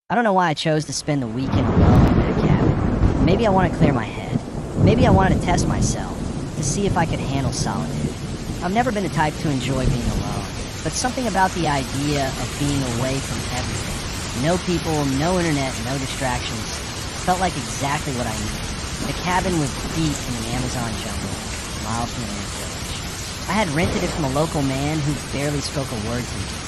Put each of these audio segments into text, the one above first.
I don't know why I chose to spend the weekend alone in that cabin. Maybe I want to clear my head. Maybe I wanted to test myself, to see if I could handle solitude. I've never been the type to enjoy being alone, but something about the idea of being away from everything, no people, no internet, no distractions, felt like exactly what I needed. The cabin was deep in the Amazon jungle, miles from the main village. I had rented it from a local man who barely spoke a word to me.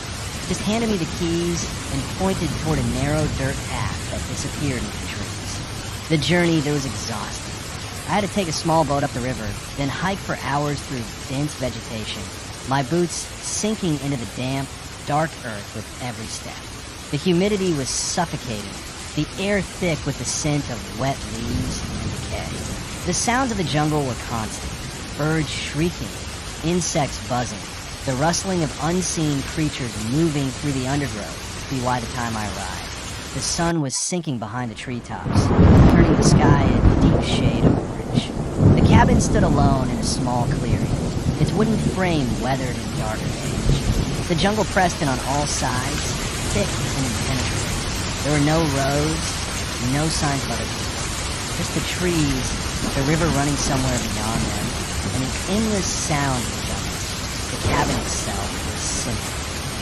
Just handed me the keys and pointed toward a narrow dirt path that disappeared into the trees. The journey there was exhausting. I had to take a small boat up the river, then hike for hours through dense vegetation, my boots sinking into the damp, dark earth with every step. The humidity was suffocating, the air thick with the scent of wet leaves and decay. The sounds of the jungle were constant, birds shrieking, insects buzzing, the rustling of unseen creatures moving through the undergrowth would be why the time I arrived. The sun was sinking behind the treetops, turning the sky a deep shade of orange. The cabin stood alone in a small clearing, its wooden frame weathered in dark age. The jungle pressed in on all sides, thick and impenetrable. There were no roads, no signs of other people. Just the trees, the river running somewhere beyond them, and the endless sound of the jungle. The cabin itself was simple.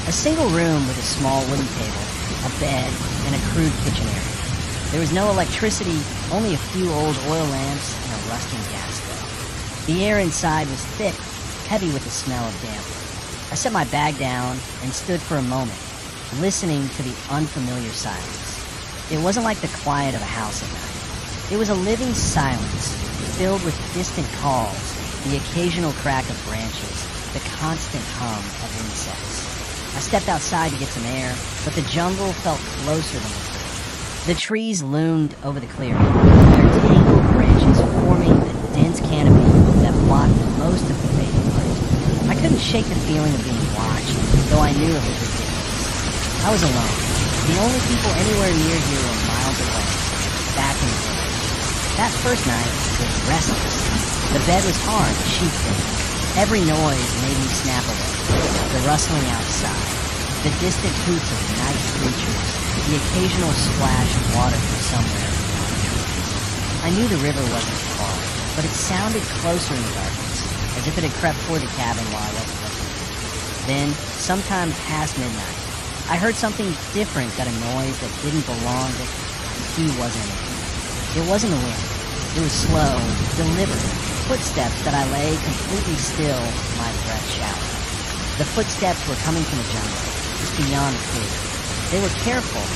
A single room with a small wooden table, a bed, and a crude kitchen area. There was no electricity, only a few old oil lamps and a rusting gas stove. The air inside was thick, heavy with the smell of damp. I set my bag down and stood for a moment, listening to the unfamiliar silence. It wasn't like the quiet of a house at night. It was a living silence, filled with distant calls, the occasional crack of branches, the constant hum of insects. I stepped outside to get some air, but the jungle felt closer than before. The trees loomed over the clearing, their tangled branches forming the dense canopy that blocked most of the fading light. I couldn't shake the feeling of being watched, though I knew it was ridiculous. I was alone. The only people anywhere near here were miles away, back in the village. That first night was restless. The bed was hard, sheet-thin. Every noise made me snap awake. The rustling outside, the distant hoots of night creatures, the occasional splash of water from somewhere beyond the trees. I knew the river wasn't far, but it sounded closer in the darkness, as if it had crept toward the cabin while I wasn't looking. Then, sometime past midnight, I heard something different, that a noise that didn't belong, that he wasn't in. It wasn't the wind. It was slow, deliberate. Footsteps that I lay completely still, my breath shouting. The footsteps were coming from the jungle, just beyond the clearing. They were careful,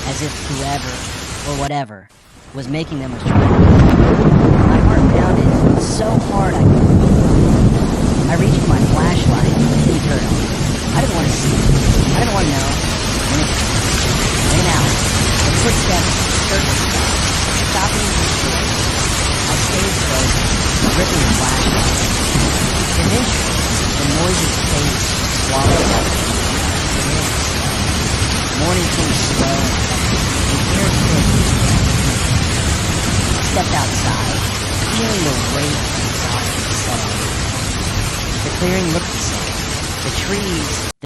as if whoever, or whatever, was making them was trying to move. My heart pounded so hard I couldn't breathe. I reached for my flashlight and didn't turn on. I didn't want to see. I didn't want to know. In and out. The footsteps circled stopping in the street. I stayed frozen, gripping the flashlight. Eventually, the noises faded, swallowed up. Morning came slow and heavy, the air thick. I stepped outside, feeling the weight of exhaustion settle. The clearing looked the same. The trees,